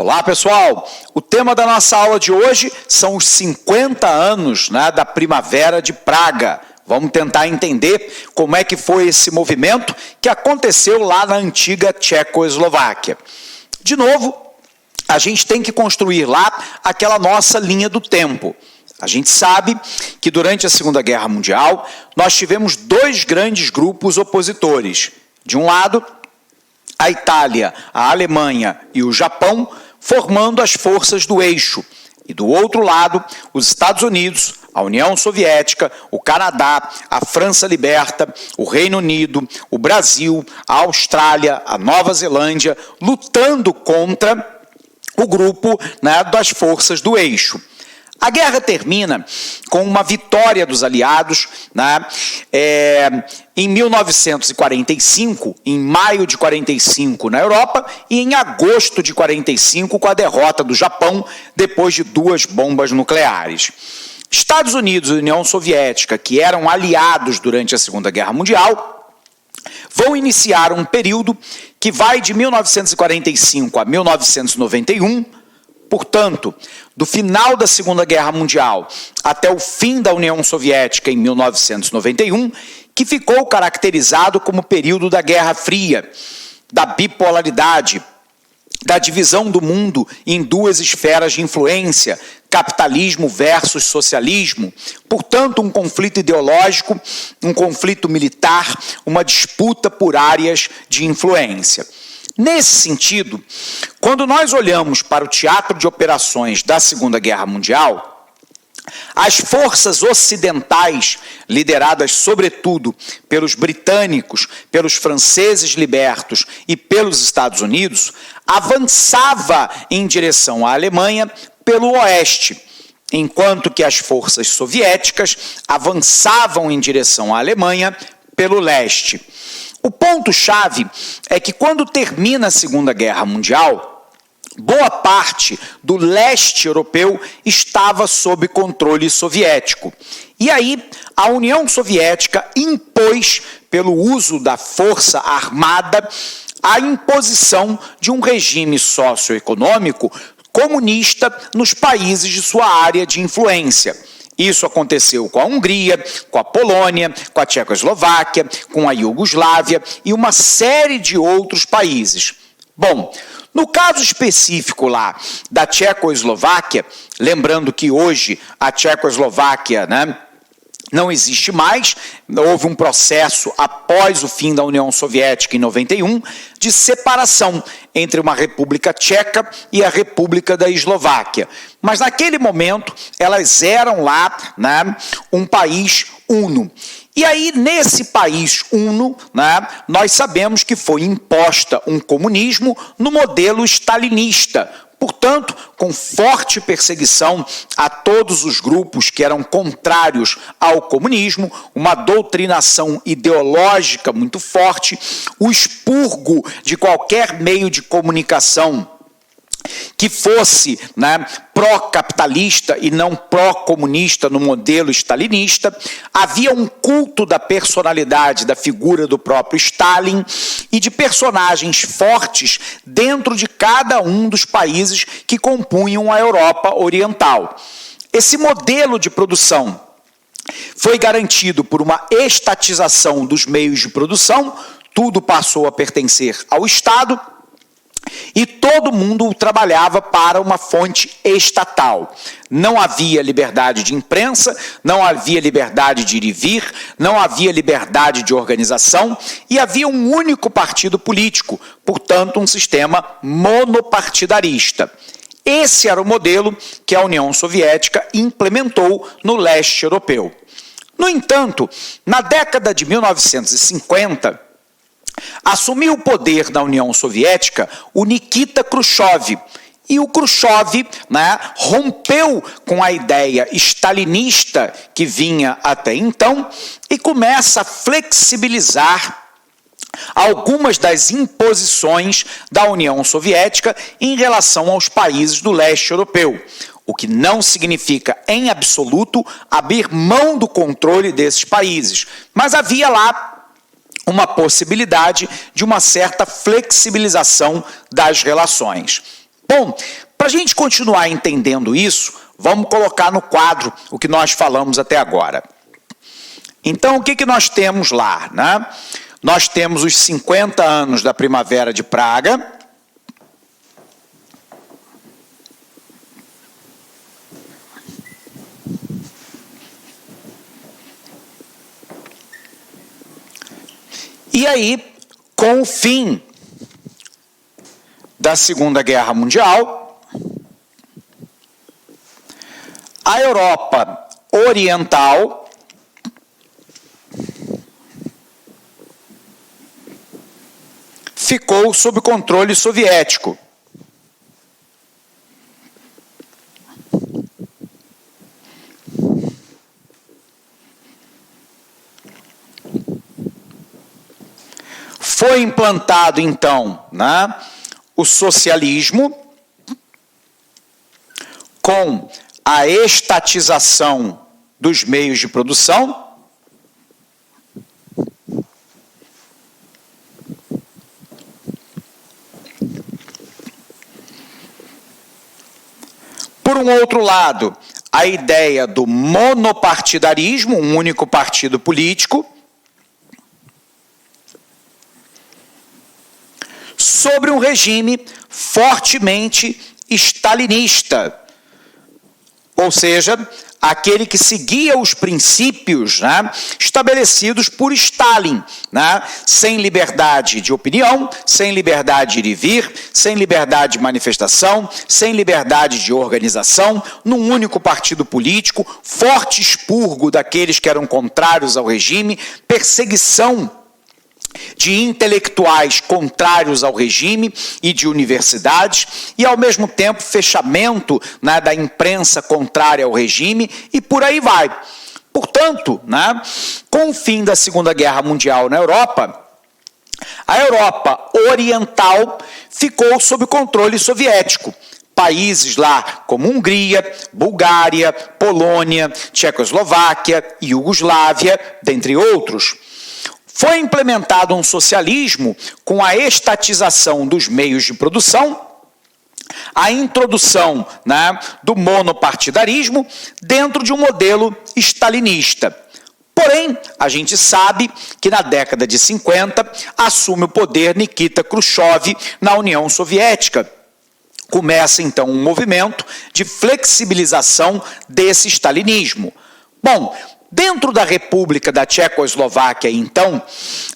Olá, pessoal! O tema da nossa aula de hoje são os 50 anos da Primavera de Praga. Vamos tentar entender como é que foi esse movimento que aconteceu lá na antiga Tchecoslováquia. De novo, a gente tem que construir lá aquela nossa linha do tempo. A gente sabe que durante a Segunda Guerra Mundial nós tivemos dois grandes grupos opositores. De um lado, a Itália, a Alemanha e o Japão, formando as forças do eixo. E do outro lado, os Estados Unidos, a União Soviética, o Canadá, a França liberta, o Reino Unido, o Brasil, a Austrália, a Nova Zelândia, lutando contra o grupo das forças do eixo. A guerra termina com uma vitória dos aliados em 1945, em maio de 45 na Europa e em agosto de 45 com a derrota do Japão depois de duas bombas nucleares. Estados Unidos e União Soviética, que eram aliados durante a Segunda Guerra Mundial, vão iniciar um período que vai de 1945 a 1991. Portanto, do final da Segunda Guerra Mundial até o fim da União Soviética em 1991, que ficou caracterizado como período da Guerra Fria, da bipolaridade, da divisão do mundo em duas esferas de influência, capitalismo versus socialismo, portanto, um conflito ideológico, um conflito militar, uma disputa por áreas de influência. Nesse sentido, quando nós olhamos para o teatro de operações da Segunda Guerra Mundial, as forças ocidentais, lideradas sobretudo pelos britânicos, pelos franceses libertos e pelos Estados Unidos, avançava em direção à Alemanha pelo oeste, enquanto que as forças soviéticas avançavam em direção à Alemanha pelo leste. O ponto-chave é que quando termina a Segunda Guerra Mundial, boa parte do leste europeu estava sob controle soviético. E aí, a União Soviética impôs, pelo uso da força armada, a imposição de um regime socioeconômico comunista nos países de sua área de influência. Isso aconteceu com a Hungria, com a Polônia, com a Tchecoslováquia, com a Iugoslávia e uma série de outros países. Bom, no caso específico lá da Tchecoslováquia, lembrando que hoje a Tchecoslováquia não existe mais, houve um processo após o fim da União Soviética em 91 de separação entre uma República Tcheca e a República da Eslováquia. Mas naquele momento elas eram lá um país uno. E aí nesse país uno, nós sabemos que foi imposta um comunismo no modelo stalinista, portanto, com forte perseguição a todos os grupos que eram contrários ao comunismo, uma doutrinação ideológica muito forte, o expurgo de qualquer meio de comunicação que fosse pró-capitalista e não pró-comunista no modelo stalinista. Havia um culto da personalidade, da figura do próprio Stalin e de personagens fortes dentro de cada um dos países que compunham a Europa Oriental. Esse modelo de produção foi garantido por uma estatização dos meios de produção, tudo passou a pertencer ao Estado, e todo mundo trabalhava para uma fonte estatal. Não havia liberdade de imprensa, não havia liberdade de ir e vir, não havia liberdade de organização e havia um único partido político, portanto, um sistema monopartidarista. Esse era o modelo que a União Soviética implementou no leste europeu. No entanto, na década de 1950, assumiu o poder da União Soviética o Nikita Khrushchev. E o Khrushchev rompeu com a ideia stalinista que vinha até então e começa a flexibilizar algumas das imposições da União Soviética em relação aos países do leste europeu, o que não significa, em absoluto, abrir mão do controle desses países, mas havia lá uma possibilidade de uma certa flexibilização das relações. Bom, para a gente continuar entendendo isso, vamos colocar no quadro o que nós falamos até agora. Então, o que nós temos lá, né? Nós temos os 50 anos da Primavera de Praga. E aí, com o fim da Segunda Guerra Mundial, a Europa Oriental ficou sob controle soviético. Foi implantado, então, né, o socialismo com a estatização dos meios de produção, por um outro lado, a ideia do monopartidarismo, um único partido político, sobre um regime fortemente stalinista, ou seja, aquele que seguia os princípios, né, estabelecidos por Stalin, né, sem liberdade de opinião, sem liberdade de ir e vir, sem liberdade de manifestação, sem liberdade de organização, num único partido político, forte expurgo daqueles que eram contrários ao regime, perseguição de intelectuais contrários ao regime e de universidades, e ao mesmo tempo fechamento, né, da imprensa contrária ao regime, e por aí vai. Portanto, né, com o fim da Segunda Guerra Mundial na Europa, a Europa Oriental ficou sob controle soviético. Países lá como Hungria, Bulgária, Polônia, Tchecoslováquia, Iugoslávia, dentre outros. Foi implementado um socialismo com a estatização dos meios de produção, a introdução, né, do monopartidarismo dentro de um modelo stalinista. Porém, a gente sabe que na década de 50 assume o poder Nikita Khrushchev na União Soviética. Começa então um movimento de flexibilização desse stalinismo. Bom, dentro da República da Tchecoslováquia, então,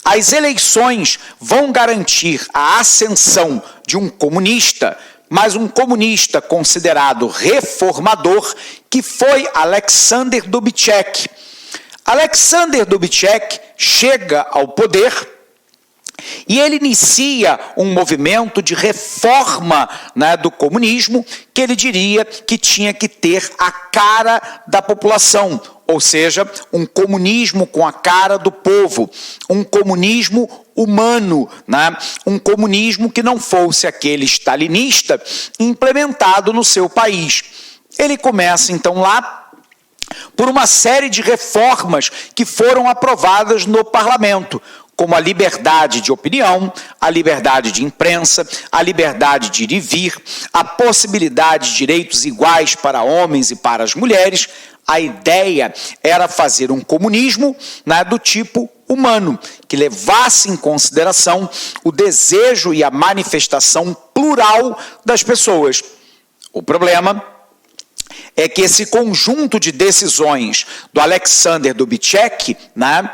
as eleições vão garantir a ascensão de um comunista, mas um comunista considerado reformador, que foi Alexander Dubček. Alexander Dubček chega ao poder e ele inicia um movimento de reforma, né, do comunismo, que ele diria que tinha que ter a cara da população, ou seja, um comunismo com a cara do povo, um comunismo humano, né? Um comunismo que não fosse aquele stalinista implementado no seu país. Ele começa então lá por uma série de reformas que foram aprovadas no parlamento, como a liberdade de opinião, a liberdade de imprensa, a liberdade de ir e vir, a possibilidade de direitos iguais para homens e para as mulheres. A ideia era fazer um comunismo, né, do tipo humano, que levasse em consideração o desejo e a manifestação plural das pessoas. O problema é que esse conjunto de decisões do Alexander Dubček, né,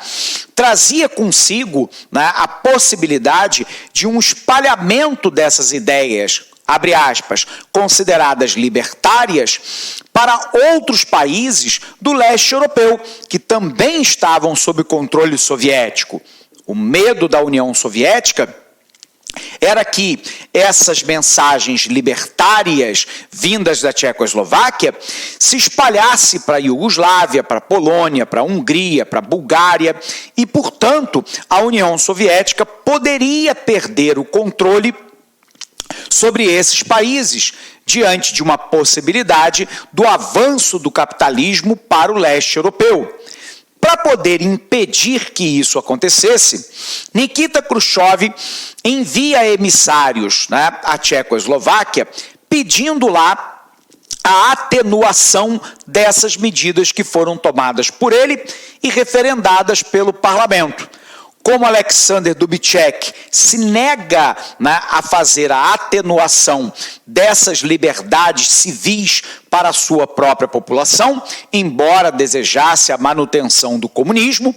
trazia consigo, né, a possibilidade de um espalhamento dessas ideias, abre aspas, consideradas libertárias, para outros países do leste europeu, que também estavam sob controle soviético. O medo da União Soviética era que essas mensagens libertárias vindas da Tchecoslováquia se espalhasse para a Iugoslávia, para a Polônia, para a Hungria, para a Bulgária, e, portanto, a União Soviética poderia perder o controle sobre esses países, diante de uma possibilidade do avanço do capitalismo para o leste europeu. Para poder impedir que isso acontecesse, Nikita Khrushchev envia emissários, né, à Tchecoslováquia, pedindo lá a atenuação dessas medidas que foram tomadas por ele e referendadas pelo parlamento. Como Alexander Dubček se nega, né, a fazer a atenuação dessas liberdades civis para a sua própria população, embora desejasse a manutenção do comunismo,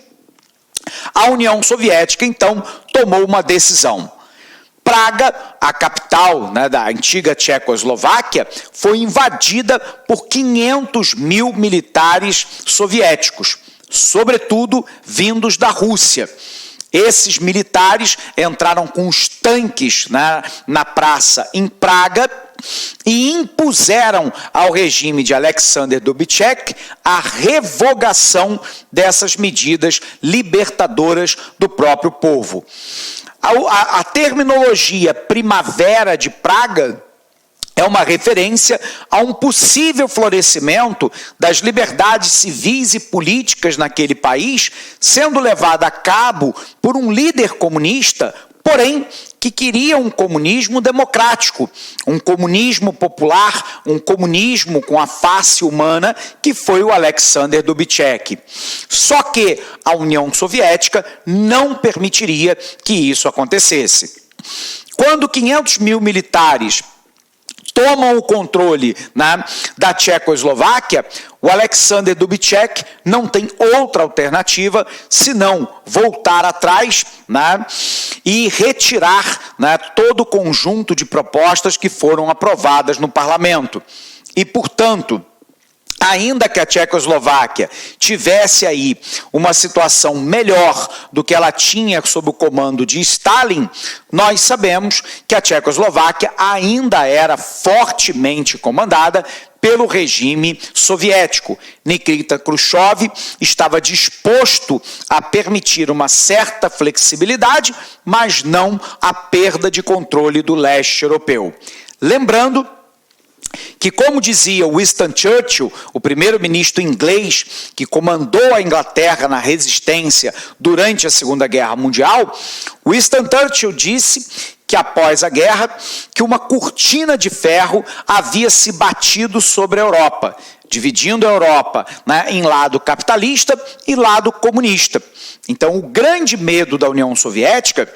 a União Soviética, então, tomou uma decisão. Praga, a capital, né, da antiga Tchecoslováquia, foi invadida por 500 mil militares soviéticos, sobretudo vindos da Rússia. Esses militares entraram com os tanques na praça em Praga e impuseram ao regime de Alexander Dubček a revogação dessas medidas libertadoras do próprio povo. A terminologia Primavera de Praga é uma referência a um possível florescimento das liberdades civis e políticas naquele país, sendo levada a cabo por um líder comunista, porém, que queria um comunismo democrático, um comunismo popular, um comunismo com a face humana, que foi o Alexander Dubček. Só que a União Soviética não permitiria que isso acontecesse. Quando 500 mil militares tomam o controle, né, da Tchecoslováquia, o Alexander Dubček não tem outra alternativa senão voltar atrás, né, e retirar, né, todo o conjunto de propostas que foram aprovadas no parlamento. E, portanto, ainda que a Tchecoslováquia tivesse aí uma situação melhor do que ela tinha sob o comando de Stalin, nós sabemos que a Tchecoslováquia ainda era fortemente comandada pelo regime soviético. Nikita Khrushchev estava disposto a permitir uma certa flexibilidade, mas não a perda de controle do leste europeu. Lembrando que, como dizia Winston Churchill, o primeiro-ministro inglês que comandou a Inglaterra na resistência durante a Segunda Guerra Mundial, Winston Churchill disse que após a guerra, que uma cortina de ferro havia se batido sobre a Europa, dividindo a Europa, né, em lado capitalista e lado comunista. Então, o grande medo da União Soviética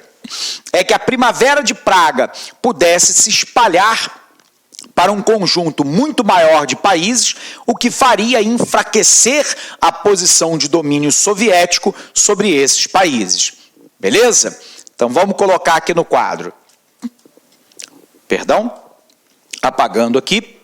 é que a Primavera de Praga pudesse se espalhar para um conjunto muito maior de países, o que faria enfraquecer a posição de domínio soviético sobre esses países. Beleza? Então vamos colocar aqui no quadro. Perdão? Apagando aqui.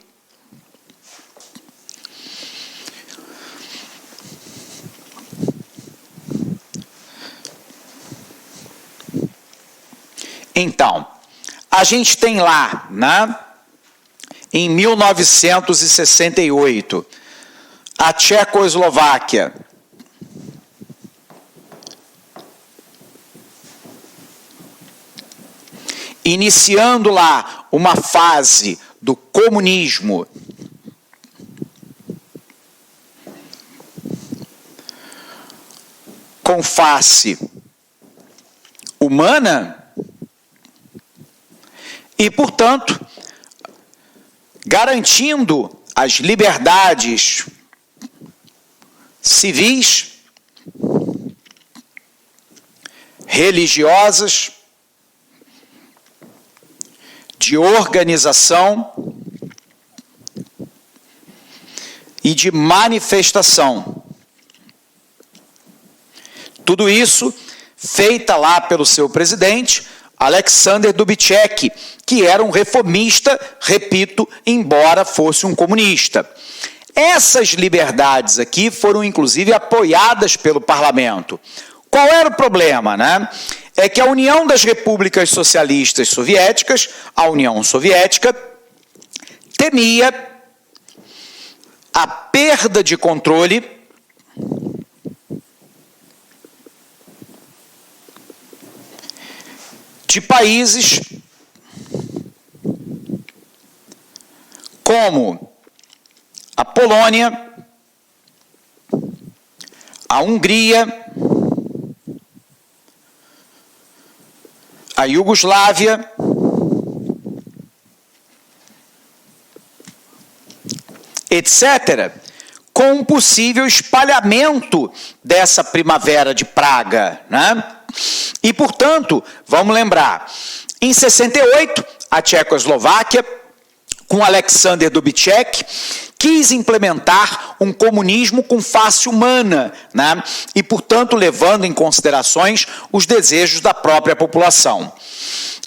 Então, a gente tem lá, né, em 1968, a Tchecoslováquia iniciando lá uma fase do comunismo com face humana e, portanto, garantindo as liberdades civis, religiosas, de organização e de manifestação. Tudo isso feita lá pelo seu presidente, Alexander Dubček, que era um reformista, repito, embora fosse um comunista. Essas liberdades aqui foram, inclusive, apoiadas pelo parlamento. Qual era o problema, né? É que a União das Repúblicas Socialistas Soviéticas, a União Soviética, temia a perda de controle de países como a Polônia, a Hungria, a Iugoslávia etc., com um possível espalhamento dessa primavera de Praga, né? E, portanto, vamos lembrar, em 68, a Tchecoslováquia, com Alexander Dubček, quis implementar um comunismo com face humana, né? E, portanto, levando em considerações os desejos da própria população.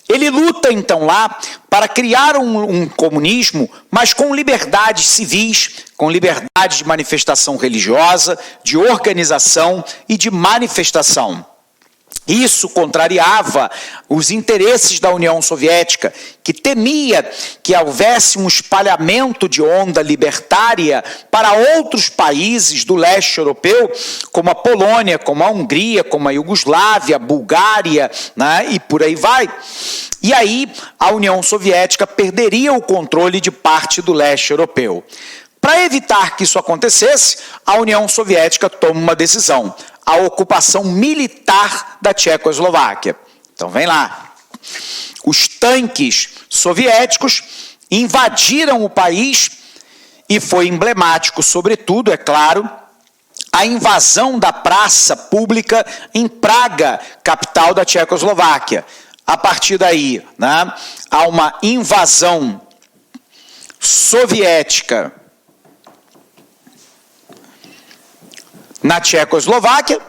Ele luta, então, lá para criar um comunismo, mas com liberdades civis, com liberdade de manifestação religiosa, de organização e de manifestação. Isso contrariava os interesses da União Soviética, que temia que houvesse um espalhamento de onda libertária para outros países do leste europeu, como a Polônia, como a Hungria, como a Iugoslávia, a Bulgária, né, e por aí vai. E aí a União Soviética perderia o controle de parte do leste europeu. Para evitar que isso acontecesse, a União Soviética toma uma decisão: a ocupação militar da Tchecoslováquia. Então vem lá. Os tanques soviéticos invadiram o país e foi emblemático, sobretudo, é claro, a invasão da praça pública em Praga, capital da Tchecoslováquia. A partir daí, né, há uma invasão soviética na Tchecoslováquia.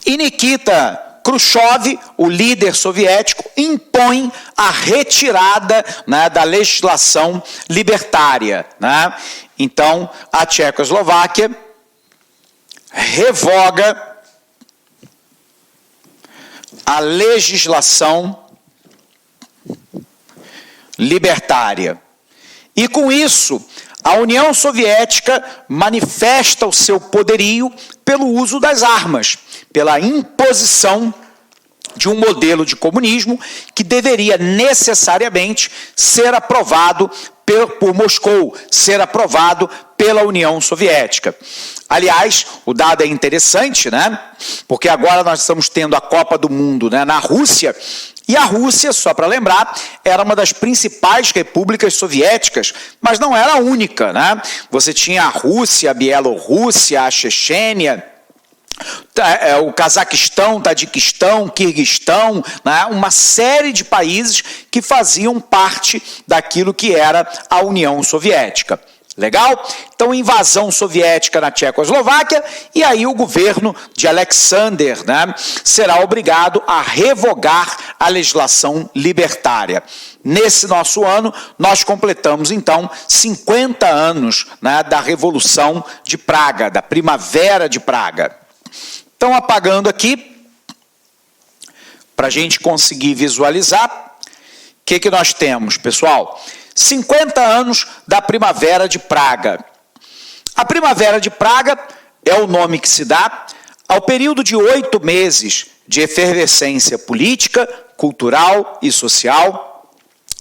E Nikita Khrushchev, o líder soviético, impõe a retirada, né, da legislação libertária, né? Então, a Tchecoslováquia revoga a legislação libertária. E com isso, a União Soviética manifesta o seu poderio pelo uso das armas, pela imposição de um modelo de comunismo que deveria necessariamente ser aprovado por Moscou, ser aprovado pela União Soviética. Aliás, o dado é interessante, né? Porque agora nós estamos tendo a Copa do Mundo, né, na Rússia. E a Rússia, só para lembrar, era uma das principais repúblicas soviéticas, mas não era a única, né? Você tinha a Rússia, a Bielorrússia, a Chechênia, o Cazaquistão, Tadiquistão, Quirguistão, né? Uma série de países que faziam parte daquilo que era a União Soviética. Legal? Então, invasão soviética na Tchecoslováquia, e aí o governo de Alexander, né, será obrigado a revogar a legislação libertária. Nesse nosso ano, nós completamos, então, 50 anos, né, da Revolução de Praga, da Primavera de Praga. Então, apagando aqui, para a gente conseguir visualizar, o que nós temos, pessoal? 50 anos da Primavera de Praga. A Primavera de Praga é o nome que se dá ao período de 8 meses de efervescência política, cultural e social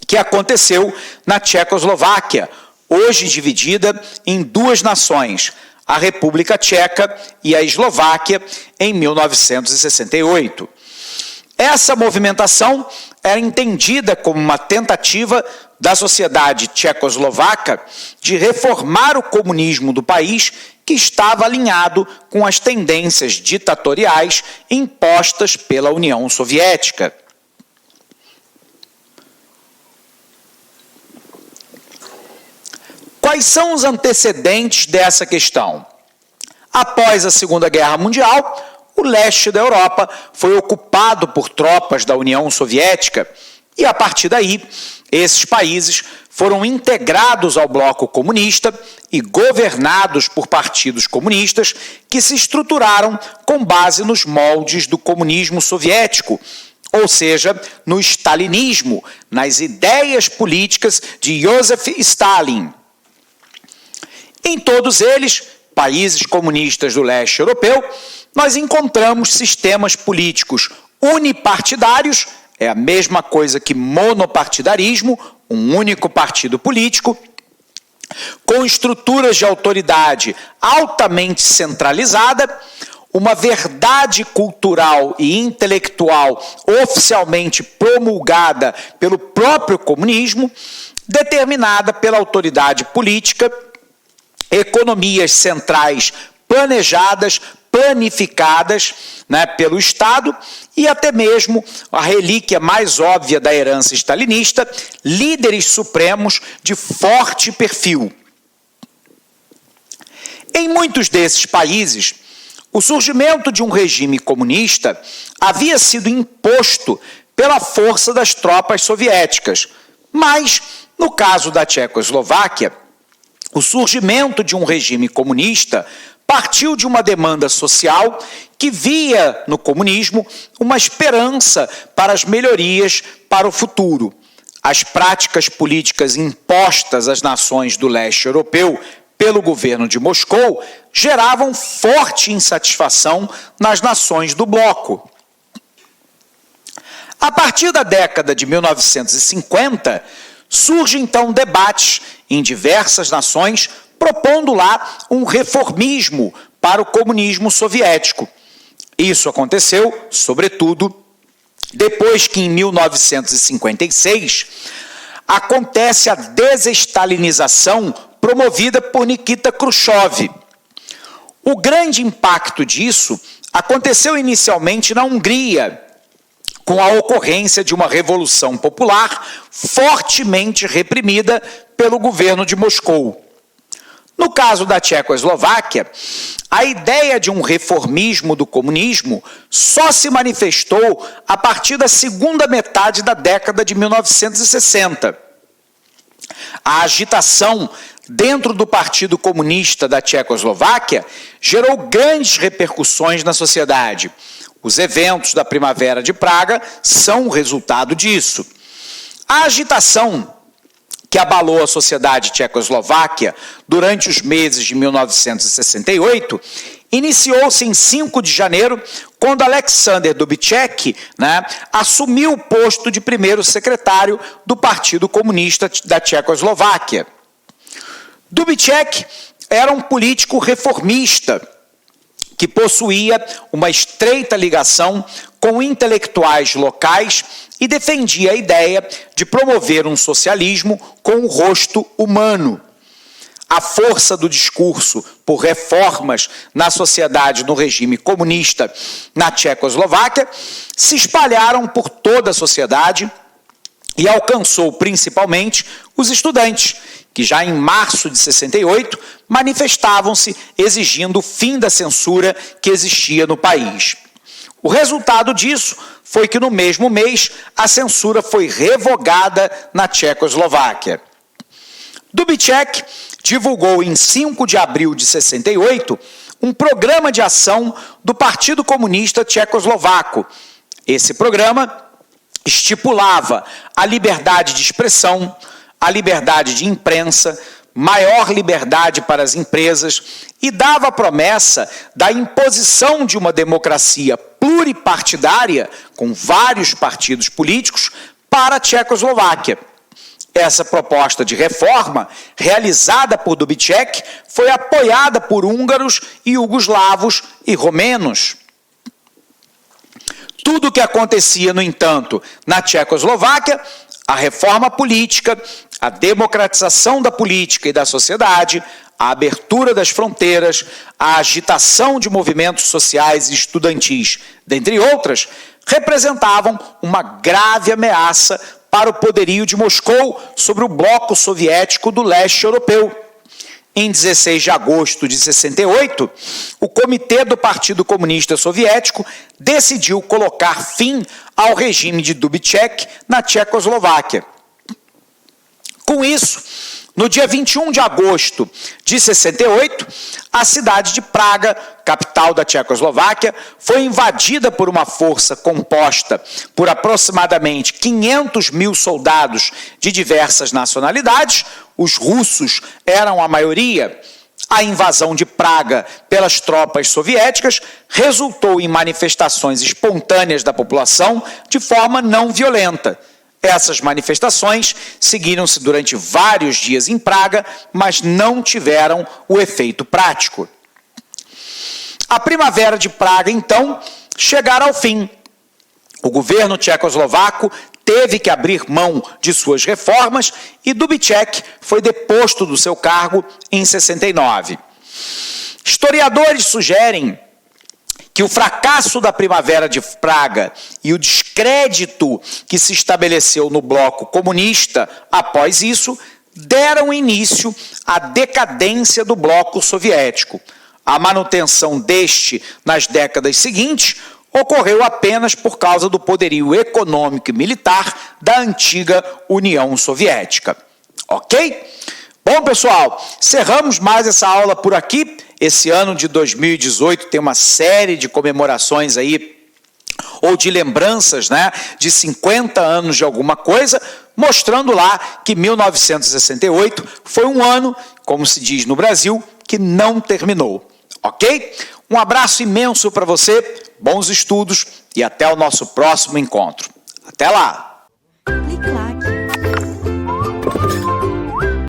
que aconteceu na Tchecoslováquia, hoje dividida em duas nações, a República Tcheca e a Eslováquia, em 1968. Essa movimentação era entendida como uma tentativa da sociedade tchecoslovaca de reformar o comunismo do país, que estava alinhado com as tendências ditatoriais impostas pela União Soviética. Quais são os antecedentes dessa questão? Após a Segunda Guerra Mundial, o leste da Europa foi ocupado por tropas da União Soviética e, a partir daí, esses países foram integrados ao bloco comunista e governados por partidos comunistas que se estruturaram com base nos moldes do comunismo soviético, ou seja, no stalinismo, nas ideias políticas de Joseph Stalin. Em todos eles, países comunistas do leste europeu, nós encontramos sistemas políticos unipartidários, é a mesma coisa que monopartidarismo, um único partido político, com estruturas de autoridade altamente centralizada, uma verdade cultural e intelectual oficialmente promulgada pelo próprio comunismo, determinada pela autoridade política, economias centrais planejadas, planificadas, pelo Estado, e até mesmo a relíquia mais óbvia da herança stalinista, líderes supremos de forte perfil. Em muitos desses países, o surgimento de um regime comunista havia sido imposto pela força das tropas soviéticas, mas, no caso da Tchecoslováquia, o surgimento de um regime comunista partiu de uma demanda social que via no comunismo uma esperança para as melhorias para o futuro. As práticas políticas impostas às nações do leste europeu pelo governo de Moscou geravam forte insatisfação nas nações do bloco. A partir da década de 1950, surgem então debates em diversas nações propondo lá um reformismo para o comunismo soviético. Isso aconteceu, sobretudo, depois que em 1956 acontece a desestalinização promovida por Nikita Khrushchev. O grande impacto disso aconteceu inicialmente na Hungria, com a ocorrência de uma revolução popular fortemente reprimida pelo governo de Moscou. No caso da Tchecoslováquia, a ideia de um reformismo do comunismo só se manifestou a partir da segunda metade da década de 1960. A agitação dentro do Partido Comunista da Tchecoslováquia gerou grandes repercussões na sociedade. Os eventos da Primavera de Praga são o resultado disso. A agitação que abalou a sociedade tchecoslováquia durante os meses de 1968, iniciou-se em 5 de janeiro, quando Alexander Dubček assumiu o posto de primeiro secretário do Partido Comunista da Tchecoslováquia. Dubček era um político reformista, que possuía uma estreita ligação com intelectuais locais e defendia a ideia de promover um socialismo com o rosto humano. A força do discurso por reformas na sociedade no regime comunista na Tchecoslováquia se espalharam por toda a sociedade e alcançou principalmente os estudantes, que já em março de 68 manifestavam-se exigindo o fim da censura que existia no país. O resultado disso foi que no mesmo mês a censura foi revogada na Tchecoslováquia. Dubček divulgou em 5 de abril de 68 um programa de ação do Partido Comunista Tchecoslovaco. Esse programa estipulava a liberdade de expressão, a liberdade de imprensa, maior liberdade para as empresas e dava a promessa da imposição de uma democracia pluripartidária, com vários partidos políticos, para a Tchecoslováquia. Essa proposta de reforma, realizada por Dubček, foi apoiada por húngaros, iugoslavos e romenos. Tudo o que acontecia, no entanto, na Tchecoslováquia, a reforma política, a democratização da política e da sociedade, a abertura das fronteiras, a agitação de movimentos sociais e estudantis, dentre outras, representavam uma grave ameaça para o poderio de Moscou sobre o bloco soviético do leste europeu. Em 16 de agosto de 68, o Comitê do Partido Comunista Soviético decidiu colocar fim ao regime de Dubček na Tchecoslováquia. Com isso, no dia 21 de agosto de 68, a cidade de Praga, capital da Tchecoslováquia, foi invadida por uma força composta por aproximadamente 500 mil soldados de diversas nacionalidades. Os russos eram a maioria. A invasão de Praga pelas tropas soviéticas resultou em manifestações espontâneas da população de forma não violenta. Essas manifestações seguiram-se durante vários dias em Praga, mas não tiveram o efeito prático. A Primavera de Praga, então, chegara ao fim. O governo tchecoslovaco teve que abrir mão de suas reformas e Dubček foi deposto do seu cargo em 69. Historiadores sugerem que o fracasso da Primavera de Praga e o descrédito que se estabeleceu no bloco comunista após isso deram início à decadência do bloco soviético. A manutenção deste nas décadas seguintes ocorreu apenas por causa do poderio econômico e militar da antiga União Soviética. Ok? Bom, pessoal, cerramos mais essa aula por aqui. Esse ano de 2018 tem uma série de comemorações aí, ou de lembranças, né, de 50 anos de alguma coisa, mostrando lá que 1968 foi um ano, como se diz no Brasil, que não terminou. Ok? Um abraço imenso para você, bons estudos e até o nosso próximo encontro. Até lá!